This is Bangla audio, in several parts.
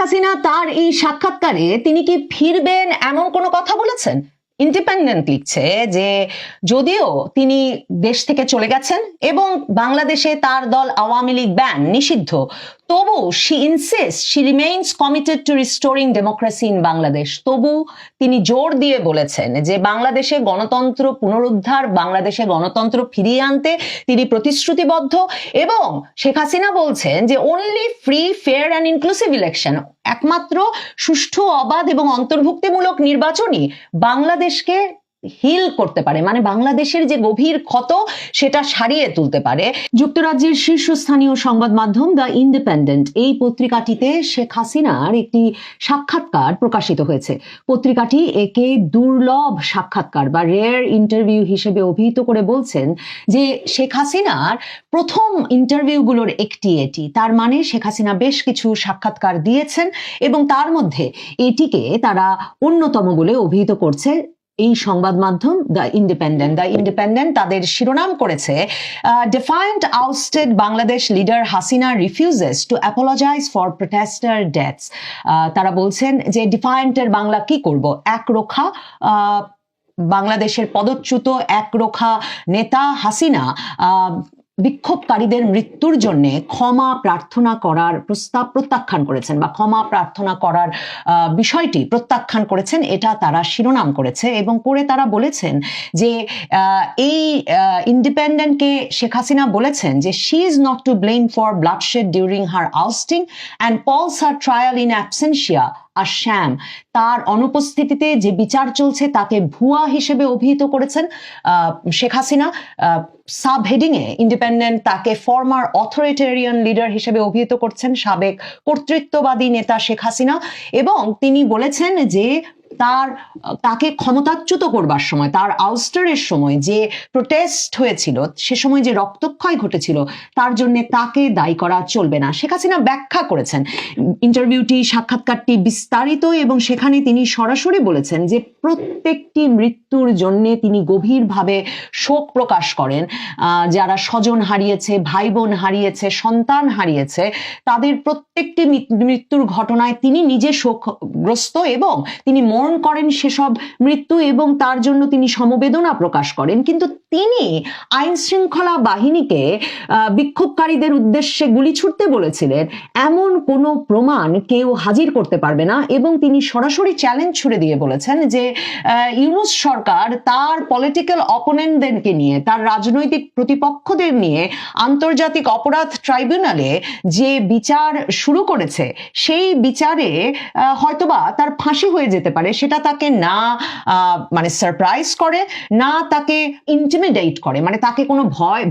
হাসিনা তার এই সাক্ষাৎকারে তিনি কি ফিরবেন এমন কোনো কথা বলেছেন? ইন্ডিপেন্ডেন্ট লিখছে যে যদিও তিনি দেশ থেকে চলে গেছেন এবং বাংলাদেশে তার দল আওয়ামী লীগ ব্যান নিষিদ্ধ, তবু she insists she remains committed to restoring democracy in Bangladesh. তবু তিনি জোর দিয়ে বলেছেন যে বাংলাদেশে গণতন্ত্র পুনরুদ্ধার, বাংলাদেশে গণতন্ত্র ফিরিয়ে আনতে তিনি প্রতিশ্রুতিবদ্ধ। এবং শেখ হাসিনা বলছেন যে only free, fair and inclusive election, একমাত্র সুষ্ঠু, অবাধ এবং অন্তর্ভুক্তিমূলক নির্বাচনই বাংলাদেশকে হিল করতে পারে, মানে বাংলাদেশের যে গভীর ক্ষত সেটা সারিয়ে তুলতে পারে। যুক্তরাজ্যের শীর্ষস্থানীয় সংবাদ মাধ্যম দ্য ইন্ডিপেন্ডেন্ট এই পত্রিকাটিতে শেখ হাসিনার একটি সাক্ষাৎকার প্রকাশিত হয়েছে। পত্রিকাটি একে দুর্লভ সাক্ষাৎকার বা রেয়ার ইন্টারভিউ হিসেবে অভিহিত করে বলছেন যে শেখ হাসিনার প্রথম ইন্টারভিউগুলোর একটি এটি। তার মানে শেখ হাসিনা বেশ কিছু সাক্ষাৎকার দিয়েছেন এবং তার মধ্যে এটিকে তারা অন্যতম বলে অভিহিত করছে এই সংবাদ মাধ্যম দ্য ইন্ডিপেন্ডেন্ট তাদের শিরোনাম করেছে defiant ousted Bangladesh leader Hasina refuses to apologise for protester deaths. তারা বলছেন যে ডিফায়েন্টের বাংলা কি করব, একরোখা বাংলাদেশের পদচ্যুত একরোখা নেতা হাসিনা বিক্ষোভকারীদের মৃত্যুর জন্য ক্ষমা প্রার্থনা করার প্রস্তাব প্রত্যাখ্যান করেছেন বা ক্ষমা প্রার্থনা করার বিষয়টি প্রত্যাখ্যান করেছেন, এটা তারা শিরোনাম করেছে। এবং করে তারা বলেছেন যে এই ইন্ডিপেন্ডেন্টকে শেখ হাসিনা বলেছেন যে she is not to blame for bloodshed during her ousting and calls her trial in absentia a sham. তার অনুপস্থিতিতে যে বিচার চলছে তাকে ভুয়া হিসেবে অভিহিত করেছেন শেখ হাসিনা। সাব হেডিং এ ইন্ডিপেন্ডেন্ট তাকে ফর্মার অথরিটেরিয়ান লিডার হিসেবে অভিহিত করছেন, সাবেক কর্তৃত্ববাদী নেতা শেখ হাসিনা। এবং তিনি বলেছেন যে তাকে ক্ষমতাচ্যুত করবার সময়, তার আউস্টারের সময় যে প্রোটেস্ট হয়েছিল, সে সময় যে রক্তক্ষয় ঘটেছিল, তার জন্য তাকে দায়ী করা চলবে না। শেখ হাসিনা ব্যাখ্যা করেছেন ইন্টারভিউটি, সাক্ষাৎকারটি বিস্তারিত, এবং সেখানে তিনি সরাসরি বলেছেন যে প্রত্যেকটি মৃত্যুর জন্য তিনি গভীরভাবে শোক প্রকাশ করেন। যারা স্বজন হারিয়েছে, ভাই বোন হারিয়েছে, সন্তান হারিয়েছে, তাদের প্রত্যেকটি মৃত্যুর ঘটনায় তিনি নিজে শোকগ্রস্ত এবং তিনি মরণ করেন সেসব মৃত্যু এবং তার জন্য তিনি সমবেদনা প্রকাশ করেন। কিন্তু তিনি আইন শৃঙ্খলা বাহিনীকে বিক্ষোভকারীদের উদ্দেশ্যে গুলি ছুড়তে বলেছিলেন এমন কোনো প্রমাণ কেউ হাজির করতে পারবে না। এবং তিনি সরাসরি চ্যালেঞ্জ ছুড়ে দিয়ে বলেছেন যে ইউনূস সরকার তার পলিটিক্যাল অপোনেন্টদেরকে নিয়ে, তার রাজনৈতিক প্রতিপক্ষদের নিয়ে আন্তর্জাতিক অপরাধ ট্রাইব্যুনালে যে বিচার শুরু করেছে, সেই বিচারে হয়তোবা তার ফাঁসি হয়ে যেতে পারে। সেটা তাকে না মানে সারপ্রাইজ করে, না তাকে ইন্টিমিডেট করে, মানে তাকে কোনো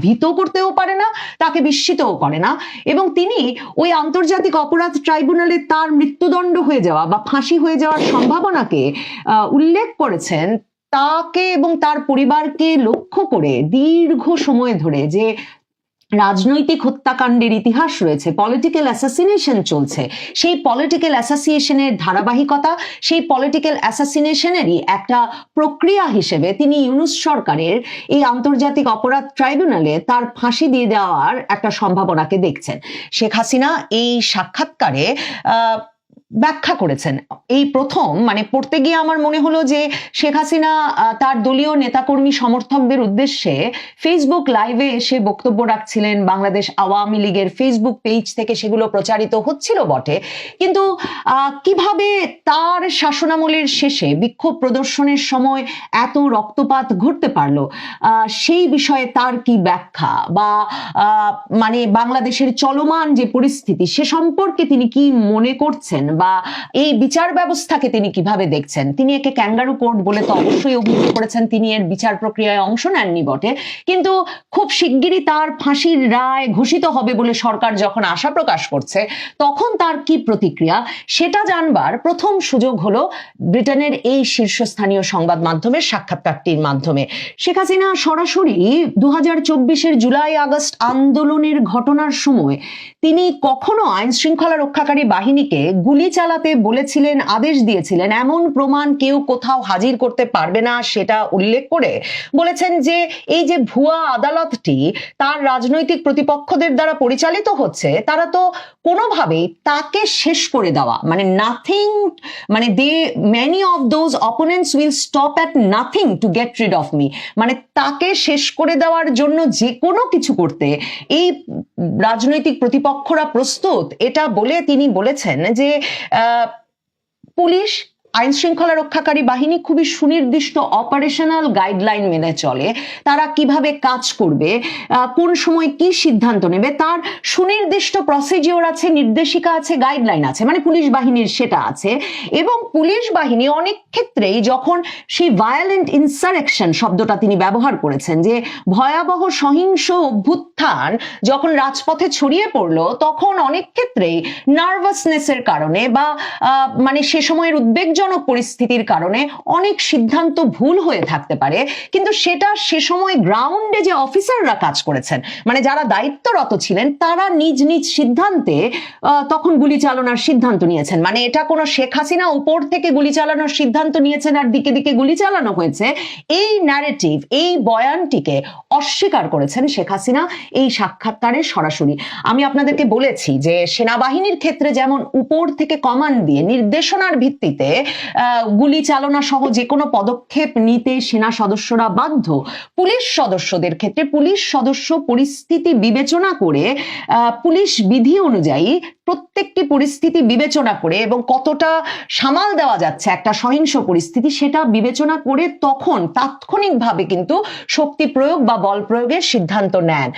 ভীত করতেও পারে না, তাকে বিস্মিতও করে না। এবং তিনি ওই আন্তর্জাতিক অপরাধ ট্রাইব্যুনালে তার মৃত্যুদণ্ড হয়ে যাওয়া বা ফাঁসি হয়ে যাওয়ার সম্ভাবনাকে উল্লেখ করেছেন তাকে এবং তার পরিবারকে লক্ষ্য করে দীর্ঘ সময় ধরে যে রাজনৈতিক হত্যাকাণ্ডের ইতিহাস রয়েছে, পলিটিক্যাল অ্যাসাসিনেশন চলছে, সেই পলিটিক্যাল অ্যাসাসিনেশনের ধারাবাহিকতা, সেই পলিটিক্যাল অ্যাসাসিনেশনেরই একটা প্রক্রিয়া হিসেবে তিনি ইউনূস সরকারের এই আন্তর্জাতিক অপরাধ ট্রাইব্যুনালে তার ফাঁসি দিয়ে দেওয়ার একটা সম্ভাবনাকে দেখছেন। শেখ হাসিনা এই সাক্ষাৎকারে ব্যাখ্যা করেছেন। এই প্রথম মানে পড়তে গিয়ে আমার মনে হলো যে শেখ হাসিনা তার দলীয় নেতাকর্মী সমর্থকদের উদ্দেশ্যে ফেসবুক লাইভে এসে বক্তব্য রাখছিলেন। বাংলাদেশ আওয়ামী লীগের ফেসবুক পেজ থেকে সেগুলো প্রচারিত হচ্ছিল বটে, কিন্তু কিভাবে তার শাসনামলের শেষে বিক্ষোভ প্রদর্শনের সময় এত রক্তপাত ঘটতে পারলো, সেই বিষয়ে তার কি ব্যাখ্যা বা মানে বাংলাদেশের চলমান যে পরিস্থিতি সে সম্পর্কে তিনি কি মনে করছেন বা এই বিচার ব্যবস্থাকে তিনি কিভাবে দেখছেন। তিনি একে ক্যাঙ্গারু কোর্ট বলে তো অবশ্যই অভিহিত করেছেন, তিনি এর বিচার প্রক্রিয়ায় অংশ নেননি বটে, কিন্তু খুব শিগগিরই তার ফাঁসির রায় ঘোষিত হবে বলে সরকার যখন আশা প্রকাশ করছে, তখন তার কি প্রতিক্রিয়া সেটা জানবার প্রথম সুযোগ হলো ব্রিটেনের এই শীর্ষস্থানীয় সংবাদ মাধ্যমের সাক্ষাৎকারটির মাধ্যমে। শেখ হাসিনা সরাসরি 2024-এর জুলাই আগস্ট আন্দোলনের ঘটনার সময় তিনি কখনো আইন শৃঙ্খলা রক্ষাকারী বাহিনীকে গুলি চালাতে বলেছিলেন, আদেশ দিয়েছিলেন, এমন প্রমাণ কেউ কোথাও হাজির করতে পারবে না সেটা উল্লেখ করে বলেছেন যে এই যে ভুয়া আদালতটি তার রাজনৈতিক প্রতিপক্ষদের দ্বারা পরিচালিত হচ্ছে, তারা তো কোনোভাবেই তাকে শেষ করে দেওয়া, মানে নাথিং, মানে many of those opponents will stop at nothing to get rid of me, মানে তাকে শেষ করে দেওয়ার জন্য যে কোনো কিছু করতে এই রাজনৈতিক প্রতিপক্ষরা প্রস্তুত, এটা বলে তিনি বলেছেন যে পুলিশ, আইন শৃঙ্খলা রক্ষাকারী বাহিনী খুবই সুনির্দিষ্ট অপারেশনাল গাইডলাইন মেনে চলে। তারা কিভাবে কাজ করবে, কোন সময় কি সিদ্ধান্ত নেবে, তার সুনির্দিষ্ট প্রসিডিওর আছে, নির্দেশিকা আছে, গাইডলাইন আছে, মানে পুলিশ বাহিনীর সেটা আছে। এবং পুলিশ বাহিনী অনেক ক্ষেত্রেই যখন সেই ভায়োলেন্ট ইনসারেকশন শব্দটা তিনি ব্যবহার করেছেন, যে ভয়াবহ সহিংস অভ্যুত্থান যখন রাজপথে ছড়িয়ে পড়লো, তখন অনেক ক্ষেত্রেই নার্ভাসনেসের কারণে বা মানে সে সময়ের উদ্বেগজনক পরিস্থিতির কারণে অনেক সিদ্ধান্ত ভুল হয়ে থাকতে পারে, কিন্তু সেটা সে সময় গ্রাউন্ডে যে অফিসাররা কাজ করেছেন, মানে যারা দায়িত্বরত ছিলেন, তারা নিজ নিজ সিদ্ধান্তে তখন গুলি চালানোর সিদ্ধান্ত নিয়েছেন। মানে এটা কোনো শেখ হাসিনা উপর থেকে গুলি চালানোর সিদ্ধান্ত নিয়েছেন আর দিকে দিকে গুলি চালানো হয়েছে, এই ন্যারেটিভ, এই বয়ানটিকে অস্বীকার করেছেন শেখ হাসিনা এই সাক্ষাৎকারে সরাসরি। আমি আপনাদেরকে বলেছি যে সেনাবাহিনীর ক্ষেত্রে যেমন উপর থেকে কমান্ড দিয়ে নির্দেশনার ভিত্তিতে গুলি চালনা সহ যে কোনো পদক্ষেপ নিতে সেনা সদস্যরা বাধ্য, পুলিশ সদস্যদের ক্ষেত্রে পুলিশ সদস্য পরিস্থিতি বিবেচনা করে, পুলিশ বিধি অনুযায়ী প্রত্যেকটি পরিস্থিতি বিবেচনা করে এবং কতটা সামাল দেওয়া যাচ্ছে একটা সহিংস পরিস্থিতি সেটা বিবেচনা করে তখন তাৎক্ষণিকভাবে কিন্তু শক্তি প্রয়োগ বা বল প্রয়োগের সিদ্ধান্ত নেন।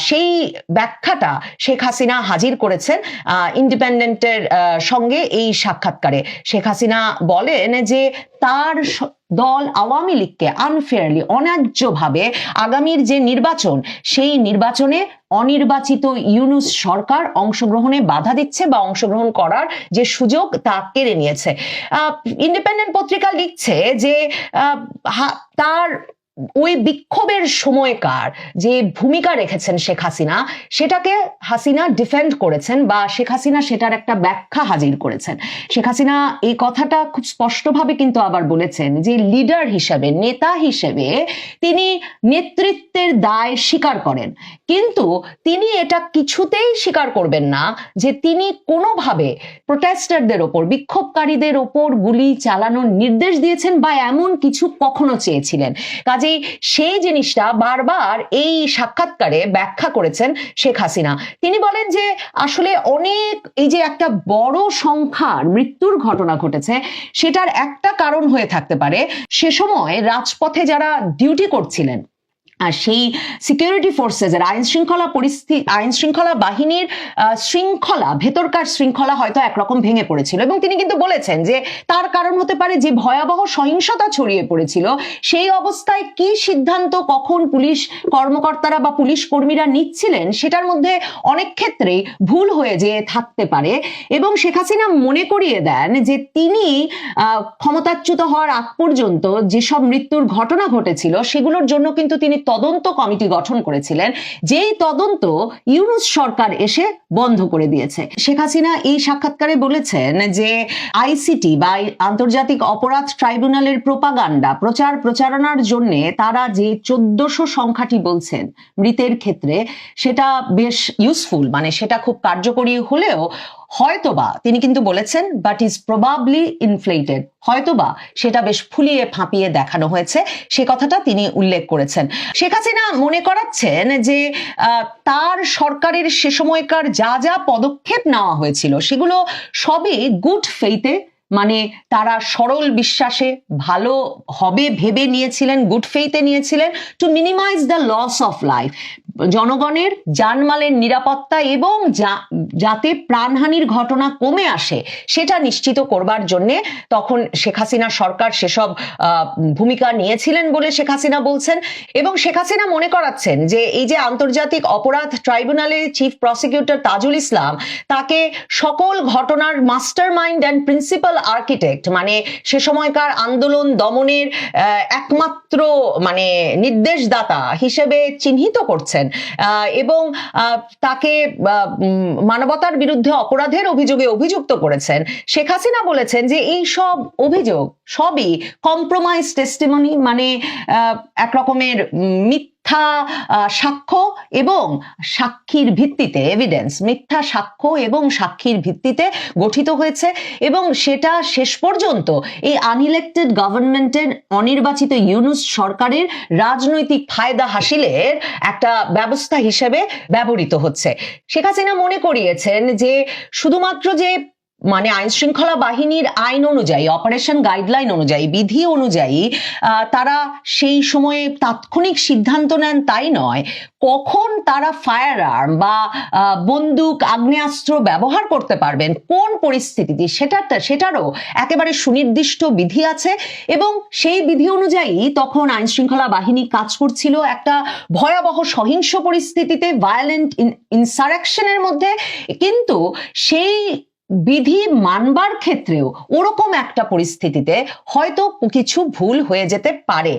সেই ব্যাখ্যাটা শেখ হাসিনা হাজির করেছেন ইন্ডিপেন্ডেন্টের সঙ্গে এই সাক্ষাৎকারে। শেখ হাসিনা বলেন যে তার দল আওয়ামী লীগকে আনফেয়ারলি, অন্যায্যভাবে আগামীর যে নির্বাচন, সেই নির্বাচনে অনির্বাচিত ইউনূস সরকার অংশগ্রহণে বাধা দিচ্ছে বা অংশগ্রহণ করার যে সুযোগ তা কেড়ে নিয়েছে। ইন্ডিপেন্ডেন্ট পত্রিকা লিখছে যে তার ওই বিক্ষোভের সময়কার যে ভূমিকা রেখেছেন শেখ হাসিনা, সেটাকে হাসিনা ডিফেন্ড করেছেন বা শেখ হাসিনা সেটার একটা ব্যাখ্যা হাজির করেছেন। শেখ হাসিনা এই কথাটা খুব স্পষ্টভাবে কিন্তু আবার বলেছেন যে লিডার হিসেবে, নেতা হিসেবে তিনি নেতৃত্বের দায় স্বীকার করেন, কিন্তু তিনি এটা কিছুতেই স্বীকার করবেন না যে তিনি কোনোভাবে প্রোটেস্টারদের ওপর, বিক্ষোভকারীদের ওপর গুলি চালানোর নির্দেশ দিয়েছেন বা এমন কিছু কখনো চেয়েছিলেন। কাজে সেই জিনিসটা বারবার এই সাক্ষাৎকারে ব্যাখ্যা করেছেন শেখ হাসিনা। তিনি বলেন যে আসলে অনেক, এই যে একটা বড় সংখ্যার মৃত্যুর ঘটনা ঘটেছে, সেটার একটা কারণ হয়ে থাকতে পারে সে সময় রাজপথে যারা ডিউটি করছিলেন আর সেই সিকিউরিটি ফোর্সেসের আইন শৃঙ্খলা বাহিনীর শৃঙ্খলা, ভেতরকার শৃঙ্খলা হয়তো একরকম ভেঙে পড়েছিল। এবং তিনি কিন্তু বলেছেন যে তার কারণ হতে পারে যে ভয়াবহ সহিংসতা ছড়িয়ে পড়েছিল, সেই অবস্থায় কি সিদ্ধান্ত কখন পুলিশ কর্মকর্তারা বা পুলিশ কর্মীরা নিচ্ছিলেন সেটার মধ্যে অনেক ক্ষেত্রেই ভুল হয়ে যেয়ে থাকতে পারে। এবং শেখ হাসিনা মনে করিয়ে দেন যে তিনি ক্ষমতাচ্যুত হওয়ার আগ পর্যন্ত যেসব মৃত্যুর ঘটনা ঘটেছিল সেগুলোর জন্য কিন্তু তিনি তদন্ত কমিটি গঠন করেছিলেন, যেই তদন্ত ইউনূস সরকার এসে বন্ধ করে দিয়েছে। শেখ হাসিনা এই সাক্ষাৎকারে বলেছেন যে আইসিটি বা আন্তর্জাতিক অপরাধ ট্রাইব্যুনালের প্রোপাগান্ডা, প্রচারণার জন্য তারা যে 1400 সংখ্যাটি বলছেন মৃতের ক্ষেত্রে, সেটা বেশ ইউজফুল, মানে সেটা খুব কার্যকরী হলেও হয়তোবা তিনি কিন্তু বলেছেন বাট ইজ প্রবাবলি ইনফ্লেটেড, হয়তোবা সেটা বেশ ফুলিয়ে ফাঁপিয়ে দেখানো হয়েছে, সে কথাটা তিনি উল্লেখ করেছেন। শেখ হাসিনা মনে করাচ্ছেন যে তার সরকারের সে সময়কার যা যা পদক্ষেপ নেওয়া হয়েছিল সেগুলো সবই গুড ফেইথে, মানে তারা সরল বিশ্বাসে ভালো হবে ভেবে নিয়েছিলেন, গুড ফেইথে নিয়েছিলেন, to minimize the loss of life, জনগণের জানমালের নিরাপত্তা এবং যাতে প্রাণহানির ঘটনা কমে আসে সেটা নিশ্চিত করবার জন্য তখন শেখ হাসিনা সরকার সেসব ভূমিকা নিয়েছিলেন বলে শেখ হাসিনা বলছেন। এবং শেখ হাসিনা মনে করাচ্ছেন যে এই যে আন্তর্জাতিক অপরাধ ট্রাইব্যুনালের চিফ প্রসিকিউটর তাজুল ইসলাম, তাকে সকল ঘটনার master mind and principal architect, মানে সে সময়কার আন্দোলন দমনের একমাত্র মানে নির্দেশদাতা হিসেবে চিহ্নিত করছেন। এবং তাকে মানবতার বিরুদ্ধে অপরাধের অভিযোগে অভিযুক্ত করেছেন। শেখ হাসিনা বলেছেন যে এই সব অভিযোগ সবই কম্প্রোমাইজ টেস্টিমনি, মানে এক রকমের মিথ্যা সাক্ষ্য এবং সাক্ষীর ভিত্তিতে, এভিডেন্স, মিথ্যা সাক্ষ্য এবং সাক্ষীর ভিত্তিতে গঠিত হয়েছে, এবং সেটা শেষ পর্যন্ত এই আনইলেক্টেড গভর্নমেন্টের, অনির্বাচিত ইউনূস সরকারের রাজনৈতিক ফায়দা হাসিলের একটা ব্যবস্থা হিসেবে ব্যবহৃত হচ্ছে। শেখ হাসিনা মনে করিয়েছেন যে শুধুমাত্র যে মানে আইন শৃঙ্খলা বাহিনীর আইন অনুযায়ী, অপারেশন গাইডলাইন অনুযায়ী, বিধি অনুযায়ী তারা সেই সময়ে তাৎক্ষণিক সিদ্ধান্ত নেন তাই নয়, কখন তারা ফায়ার আর্ম বা বন্দুক, আগ্নেয়াস্ত্র ব্যবহার করতে পারবেন, কোন পরিস্থিতিতে, সেটারও একেবারে সুনির্দিষ্ট বিধি আছে। এবং সেই বিধি অনুযায়ী তখন আইন শৃঙ্খলা বাহিনী কাজ করছিল একটা ভয়াবহ সহিংস পরিস্থিতিতে, ভায়োলেন্ট ইনসারেকশনের মধ্যে। কিন্তু সেই বিধি মানবার ক্ষেত্রেও ওরকম একটা পরিস্থিতিতে হয়তো কিছু ভুল হয়ে যেতে পারে।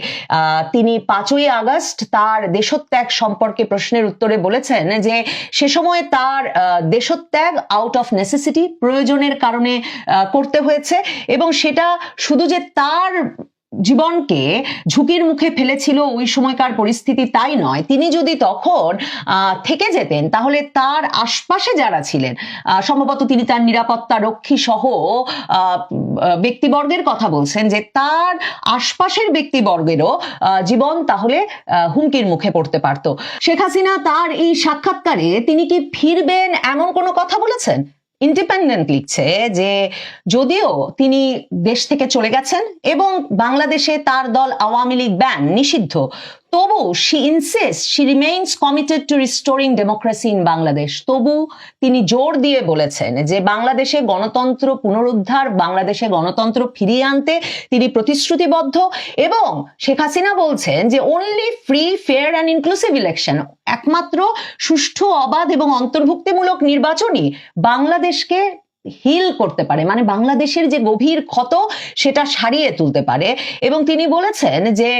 তিনি 5ই আগস্ট তার দেশত্যাগ সম্পর্কে প্রশ্নের উত্তরে বলেছেন যে সে সময় তার দেশত্যাগ আউট অফ নেসেসিটি, প্রয়োজনের কারণে করতে হয়েছে, এবং সেটা শুধু যে তার জীবনকে ঝুঁকির মুখে ফেলেছিল ওই সময়কার পরিস্থিতি তাই নয়, তিনি যদি তখন থেকে যেতেন তাহলে তার আশপাশে যারা ছিলেন, সম্ভবত তিনি তার নিরাপত্তা রক্ষী সহ ব্যক্তিবর্গের কথা বলছেন, যে তার আশপাশের ব্যক্তিবর্গেরও জীবন তাহলে হুমকির মুখে পড়তে পারত। শেখ হাসিনা তার এই সাক্ষাৎকারে তিনি কি ফিরবেন এমন কোনো কথা বলেছেন? ইন্ডিপেন্ডেন্ট লিখছে যে যদিও তিনি দেশ থেকে চলে গেছেন এবং বাংলাদেশে তার দল আওয়ামী লীগ ব্যান, নিষিদ্ধ, তবু she insists she remains committed to restoring democracy in Bangladesh. তবু তিনি জোর দিয়ে বলেছেন যে বাংলাদেশে গণতন্ত্র পুনরুদ্ধার, বাংলাদেশে গণতন্ত্র ফিরিয়ে আনতে তিনি প্রতিশ্রুতিবদ্ধ। এবং শেখ হাসিনা বলছেন যে only free, fair and inclusive election, একমাত্র সুষ্ঠু, অবাধ এবং অন্তর্ভুক্তিমূলক নির্বাচনই বাংলাদেশকে হিল করতে পারে, মানে বাংলাদেশের যে গভীর ক্ষত সেটা সারিয়ে তুলতে পারে। এবং তিনি বলেছেন যে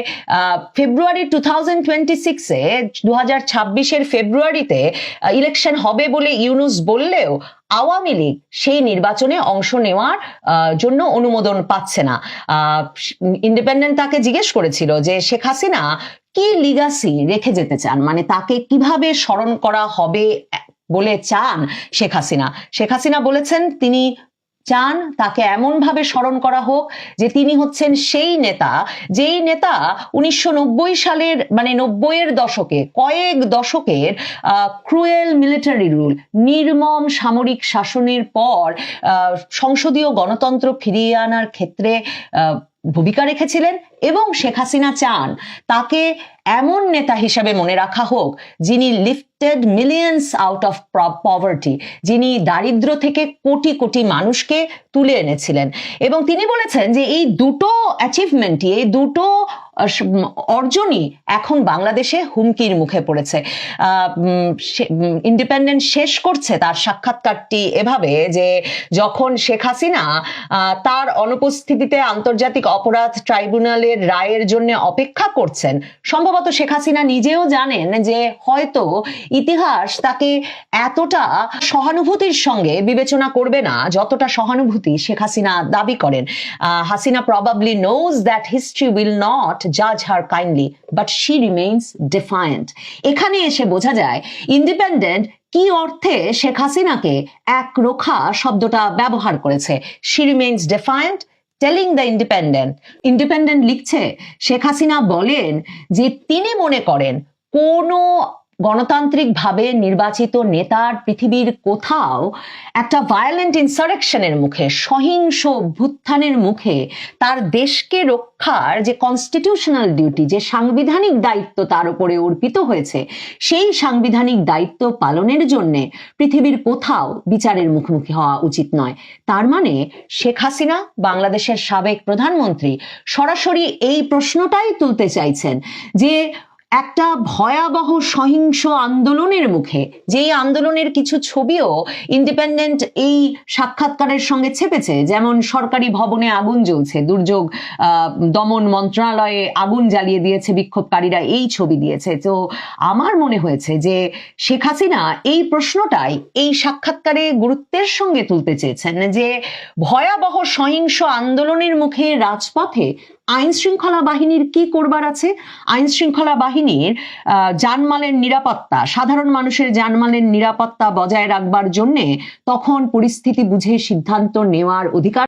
ফেব্রুয়ারি 2026-এ, 2026-এর ফেব্রুয়ারিতে ইলেকশন হবে বলে ইউনূস বললেও আওয়ামী লীগ সেই নির্বাচনে অংশ নেওয়ার জন্য অনুমোদন পাচ্ছে না। ইন্ডিপেন্ডেন্ট তাকে জিজ্ঞেস করেছিল যে শেখ হাসিনা কি লিগাসি রেখে যেতে চান, মানে তাকে কিভাবে স্মরণ করা হবে বলে চান শেখ হাসিনা। শেখ হাসিনা বলেছেন তিনি চান তাকে এমন ভাবে স্মরণ করা হোক যে তিনি হচ্ছেন সেই নেতা, যেই নেতা 1990 সালের, মানে 90-এর দশকে, কয়েক দশকের ক্রুয়েল মিলিটারি রুল, নির্মম সামরিক শাসনের পর সংসদীয় গণতন্ত্র ফিরিয়ে আনার ক্ষেত্রে ভূমিকা রেখেছিলেন। এবং শেখ হাসিনা চান তাকে এমন নেতা হিসেবে মনে রাখা হোক যিনি lifted millions out of poverty, যিনি দারিদ্র থেকে কোটি কোটি মানুষকে তুলে এনেছিলেন। এবং তিনি বলেছেন যে এই দুটো অ্যাচিভমেন্টই, এই দুটো অর্জনই এখন বাংলাদেশে হুমকির মুখে পড়েছে। ইন্ডিপেন্ডেন্ট শেষ করছে তার সাক্ষাৎকারটি এভাবে যে যখন শেখ হাসিনা তার অনুপস্থিতিতে আন্তর্জাতিক অপরাধ ট্রাইব্যুনালের রায়ের জন্য অপেক্ষা করছেন, সম্ভবত শেখ হাসিনা নিজেও জানেন যে হয়তো ইতিহাস তাকে এতটা সহানুভূতির সঙ্গে বিবেচনা করবে না যতটা সহানুভূতি শেখ হাসিনা দাবি করেন। Hasina probably knows that history will not judge her kindly, but she remains defiant. এখানে এসে বোঝা যায় ইন্ডিপেন্ডেন্ট কি অর্থে শেখ হাসিনাকে একরোখা শব্দটা ব্যবহার করেছে। she remains defiant, telling the independent লিখছে শেখ হাসিনা বলেন যে তিনি মনে করেন কোনো গণতান্ত্রিক ভাবে নির্বাচিত নেতার পৃথিবীর কোথাও একটা ভায়োলেন্ট ইনসারেকশনের মুখে, সহিংস অভ্যুত্থানের মুখে তার দেশকে রক্ষার যে কনস্টিটিউশনাল ডিউটি, যে সাংবিধানিক দায়িত্ব তার উপরে অর্পিত হয়েছে, সেই সাংবিধানিক দায়িত্ব পালনের জন্য পৃথিবীর কোথাও বিচারের মুখোমুখি হওয়া উচিত নয়। তার মানে শেখ হাসিনা, বাংলাদেশের সাবেক প্রধানমন্ত্রী, সরাসরি এই প্রশ্নটাই তুলতে চাইছেন যে একটা ভয়াবহ সহিংস আন্দোলনের মুখে, যেই আন্দোলনের কিছু ছবিও ইন্ডিপেন্ডেন্ট এই সাক্ষাৎকারের সঙ্গে ছেপেছে, যেমন সরকারি ভবনে আগুন জ্বলছে, দুর্যোগ দমন মন্ত্রণালয়ে আগুন জ্বালিয়ে দিয়েছে বিক্ষোভকারীরা, এই ছবি দিয়েছে। তো আমার মনে হয়েছে যে শেখ হাসিনা এই প্রশ্নটাই এই সাক্ষাৎকারে গুরুত্বের সঙ্গে তুলতে চেয়েছেন, যে ভয়াবহ সহিংস আন্দোলনের মুখে রাজপথে আইন শৃঙ্খলা বাহিনীর কি করবার আছে। আইন শৃঙ্খলা বাহিনীর জানমালের নিরাপত্তা, সাধারণ মানুষের জানমালের নিরাপত্তা বজায় রাখবার জন্যে তখন পরিস্থিতি বুঝে সিদ্ধান্ত নেওয়ার অধিকার